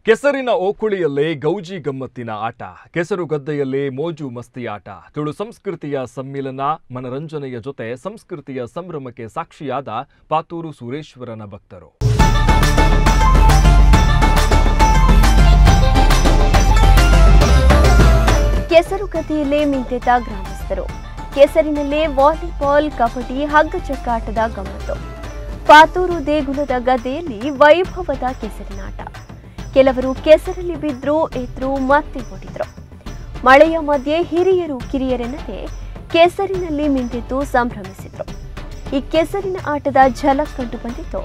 ಕೆಸರಿನ ಓಕುಳಿಯಲ್ಲೇ ಗೌಜಿ ಗಮ್ಮತ್ತಿನ ಆಟ, ಕೆಸರು ಗದ್ದೆಯಲ್ಲೇ ಮೋಜು ಮಸ್ತಿ ಆಟ. ತುಳು ಸಂಸ್ಕೃತಿಯ ಸಮ್ಮಿಲನ, ಮನರಂಜನೆಯ ಜೊತೆ ಸಂಸ್ಕೃತಿಯ ಸಂಭ್ರಮಕ್ಕೆ ಸಾಕ್ಷಿಯಾದ ಪಾತೂರು ಸುರೇಶ್ವರನ ಭಕ್ತರು. ಕೆಸರು ಗದ್ದೆಯಲ್ಲೇ ಮಿಂತೆತ ಗ್ರಾಮಸ್ಥರು. ಕೆಸರಿನಲ್ಲೇ ವಾಲಿಬಾಲ್, ಕಬಡ್ಡಿ, ಹಗ್ಗ ಚಕ್ಕಾಟದ ಗಮ್ಮತ್ತು. ಪಾತೂರು ದೇಗುಲದ ಗದ್ದೆಯಲ್ಲಿ ವೈಭವದ ಕೆಸರಿನಾಟ. ಕೆಲವರು ಕೆಸರಲ್ಲಿ ಬಿದ್ರು, ಎದ್ರು, ಮತ್ತೆ ಓಡಿದ್ರು. ಮಳೆಯ ಮಧ್ಯೆ ಹಿರಿಯರು ಕಿರಿಯರೆನ್ನದೆ ಕೆಸರಿನಲ್ಲಿ ಮಿಂದೆದ್ದು ಸಂಭ್ರಮಿಸಿದ್ರು. ಈ ಕೆಸರಿನ ಆಟದ ಝಲಕ್ ಕಂಡು ಬಂದಿತ್ತು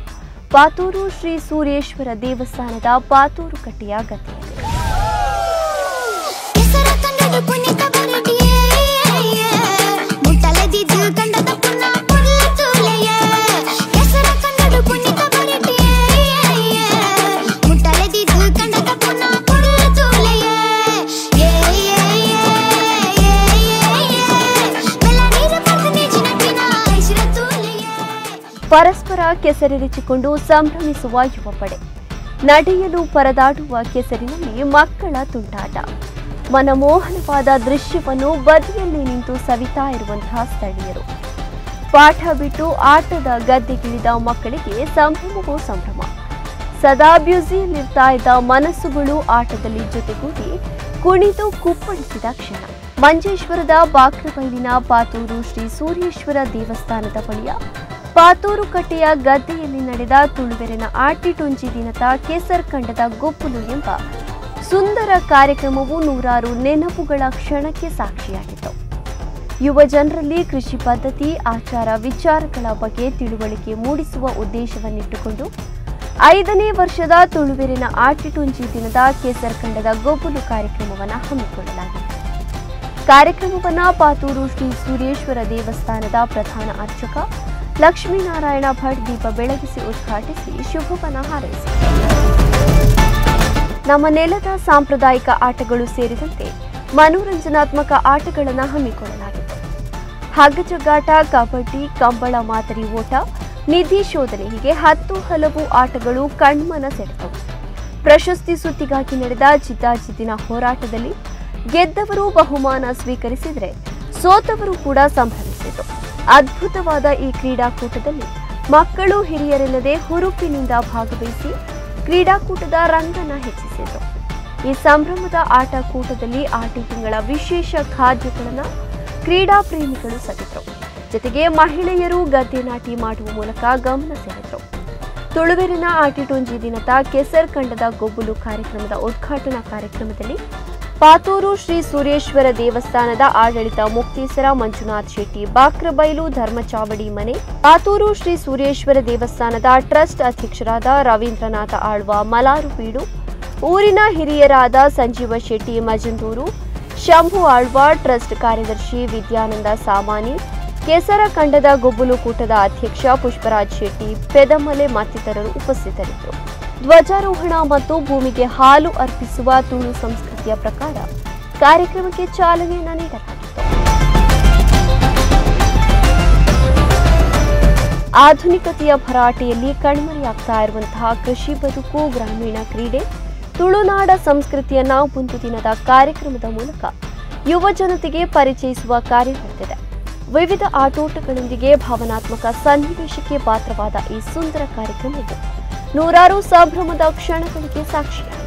ಪಾತೂರು ಶ್ರೀ ಸೂರ್ಯೇಶ್ವರ ದೇವಸ್ಥಾನದ ಪಾತೂರು ಕಟ್ಟೆಯ ಗದ್ದೆಯಲ್ಲಿ. ಪರಸ್ಪರ ಕೆಸರೆರಚಿಕೊಂಡು ಸಂಭ್ರಮಿಸುವ ಯುವ ಪಡೆ. ನಡೆಯಲು ಪರದಾಡುವ ಕೆಸರಿನಲ್ಲಿ ಮಕ್ಕಳ ತುಂಟಾಟ. ಮನಮೋಹನವಾದ ದೃಶ್ಯವನ್ನು ಬದಿಯಲ್ಲಿ ನಿಂತು ಸವಿತಾ ಇರುವಂತಹ ಸ್ಥಳೀಯರು. ಪಾಠ ಬಿಟ್ಟು ಆಟದ ಗದ್ದೆಗಿಳಿದ ಮಕ್ಕಳಿಗೆ ಸಂಭ್ರಮವೋ ಸಂಭ್ರಮ. ಸದಾ ಬ್ಯುಸಿಯಲ್ಲಿರ್ತಾ ಇದ್ದ ಮನಸ್ಸುಗಳು ಆಟದಲ್ಲಿ ಜೊತೆಗೂಡಿ ಕುಣಿದು ಕುಪ್ಪಳಿಸಿದ ಕ್ಷಣ. ಮಂಜೇಶ್ವರದ ಬಾಕ್ರಬೈಲಿನ ಪಾತೂರು ಶ್ರೀ ಸೂರ್ಯೇಶ್ವರ ದೇವಸ್ಥಾನದ ಬಳಿಯ ಪಾತೂರು ಕಟ್ಟೆಯ ಗದ್ದೆಯಲ್ಲಿ ನಡೆದ ತುಳುವೆರಿನ ಆಟಿಟುಂಜಿ ದಿನದ ಕೇಸರ್ ಕಂಡದ ಗೊಪ್ಪುಲು ಎಂಬ ಸುಂದರ ಕಾರ್ಯಕ್ರಮವು ನೂರಾರು ನೆನಪುಗಳ ಕ್ಷಣಕ್ಕೆ ಸಾಕ್ಷಿಯಾಗಿತ್ತು. ಯುವ ಜನರಲ್ಲಿ ಕೃಷಿ ಪದ್ಧತಿ, ಆಚಾರ ವಿಚಾರಗಳ ಬಗ್ಗೆ ತಿಳುವಳಿಕೆ ಮೂಡಿಸುವ ಉದ್ದೇಶವನ್ನಿಟ್ಟುಕೊಂಡು 5ನೇ ವರ್ಷದ ತುಳುವೆರಿನ ಆಟಿಟುಂಜಿ ದಿನದ ಕೇಸರ್ ಕಂಡದ ಗೊಬ್ಬುಲು ಕಾರ್ಯಕ್ರಮವನ್ನು ಹಮ್ಮಿಕೊಳ್ಳಲಾಗಿದೆ. ಕಾರ್ಯಕ್ರಮವನ್ನು ಪಾತೂರು ಶ್ರೀ ಸೂರ್ಯೇಶ್ವರ ದೇವಸ್ಥಾನದ ಪ್ರಧಾನ ಅರ್ಚಕ ಲಕ್ಷ್ಮೀನಾರಾಯಣ ಭಟ್ ದೀಪ ಬೆಳಗಿಸಿ ಉದ್ಘಾಟಿಸಿ ಶುಭವನ್ನ ಹಾರೈಸಿದರು. ನಮ್ಮ ನೆಲದ ಸಾಂಪ್ರದಾಯಿಕ ಆಟಗಳು ಸೇರಿದಂತೆ ಮನೋರಂಜನಾತ್ಮಕ ಆಟಗಳನ್ನು ಹಮ್ಮಿಕೊಳ್ಳಲಾಗಿತ್ತು. ಹಗ್ಗಜಗ್ಗಾಟ, ಕಬಡ್ಡಿ, ಕಂಬಳ ಮಾದರಿ ಓಟ, ನಿಧಿ ಶೋಧನೆ ಹೀಗೆ 10 ಹಲವು ಆಟಗಳು ಕಣ್ಮನ ಸೆಳೆದವು. ಪ್ರಶಸ್ತಿ ಸುತ್ತಿಗಾಗಿ ನಡೆದ ಜಿದ್ದಾಜಿದ್ದಿನ ಹೋರಾಟದಲ್ಲಿ ಗೆದ್ದವರು ಬಹುಮಾನ ಸ್ವೀಕರಿಸಿದರೆ ಸೋತವರು ಕೂಡ ಸಂಭ್ರಮಿಸಿದರು. ಅದ್ಭುತವಾದ ಈ ಕ್ರೀಡಾಕೂಟದಲ್ಲಿ ಮಕ್ಕಳು ಹಿರಿಯರೆಲ್ಲದೆ ಹುರುಪಿನಿಂದ ಭಾಗವಹಿಸಿ ಕ್ರೀಡಾಕೂಟದ ರಂಗನ್ನ ಹೆಚ್ಚಿಸಿದರು. ಈ ಸಂಭ್ರಮದ ಆಟಕೂಟದಲ್ಲಿ ಆಟಿಕೆಗಳ ವಿಶೇಷ ಖಾದ್ಯಗಳನ್ನು ಕ್ರೀಡಾ ಪ್ರೇಮಿಗಳು ಸವಿದರು. ಜೊತೆಗೆ ಮಹಿಳೆಯರು ಗದ್ದೆ ನಾಟಿ ಮಾಡುವ ಮೂಲಕ ಗಮನ ಸೆಳೆದರು. ತುಳುವೆರಿನ ಆಟಿಟುಂಜಿ ದಿನದ ಕೆಸರ್ ಕಂಡದ ಗೊಬ್ಬುಲು ಕಾರ್ಯಕ್ರಮದ ಉದ್ಘಾಟನಾ ಕಾರ್ಯಕ್ರಮದಲ್ಲಿ ಪಾತೂರು ಶ್ರೀ ಸೂರ್ಯೇಶ್ವರ ದೇವಸ್ಥಾನದ ಆಡಳಿತ ಮುಕ್ತೇಸರ ಮಂಜುನಾಥ್ ಶೆಟ್ಟಿ, ಬಾಕ್ರಬೈಲು ಧರ್ಮಚಾವಡಿ ಮನೆ, ಪಾತೂರು ಶ್ರೀ ಸೂರ್ಯೇಶ್ವರ ದೇವಸ್ಥಾನದ ಟ್ರಸ್ಟ್ ಅಧ್ಯಕ್ಷರಾದ ರವೀಂದ್ರನಾಥ ಆಳ್ವ ಮಲಾರುಬೀಡು, ಊರಿನ ಹಿರಿಯರಾದ ಸಂಜೀವ ಶೆಟ್ಟಿ ಮಜಂದೂರು, ಶಂಭು ಆಳ್ವ, ಟ್ರಸ್ಟ್ ಕಾರ್ಯದರ್ಶಿ ವಿದ್ಯಾನಂದ ಸಾಮಾನಿ, ಕೆಸರ ಕಂಡದ ಗೊಬ್ಬುಲು ಕೂಟದ ಅಧ್ಯಕ್ಷ ಪುಷ್ಪರಾಜ್ ಶೆಟ್ಟಿ, ಪೆದಮಲೆ ಮತ್ತಿತರರು ಉಪಸ್ಥಿತರಿದ್ದರು. ಧ್ವಜಾರೋಹಣ ಮತ್ತು ಭೂಮಿಗೆ ಹಾಲು ಅರ್ಪಿಸುವ ತುಳು ಸಂಸ್ಕೃತಿಯ ಪ್ರಕಾರ ಕಾರ್ಯಕ್ರಮಕ್ಕೆ ಚಾಲನೆಯನ್ನು ನೀಡಲಾಗಿತ್ತು. ಆಧುನಿಕತೆಯ ಭರಾಟೆಯಲ್ಲಿ ಕಣ್ಮರೆಯಾಗ್ತಾ ಇರುವಂತಹ ಕೃಷಿ ಬದುಕು, ಗ್ರಾಮೀಣ ಕ್ರೀಡೆ, ತುಳುನಾಡ ಸಂಸ್ಕೃತಿಯನ್ನ ಒಂದು ದಿನದ ಕಾರ್ಯಕ್ರಮದ ಮೂಲಕ ಯುವ ಜನತೆಗೆ ಪರಿಚಯಿಸುವ ಕಾರ್ಯ ನಡೆದಿದೆ. ವಿವಿಧ ಆಟೋಟಗಳೊಂದಿಗೆ ಭಾವನಾತ್ಮಕ ಸನ್ನಿವೇಶಕ್ಕೆ ಪಾತ್ರವಾದ ಈ ಸುಂದರ ಕಾರ್ಯಕ್ರಮವು ನೂರಾರು ಸಂಭ್ರಮದ ಕ್ಷಣಗಳಿಗೆ ಸಾಕ್ಷಿಯಾಗಿದೆ.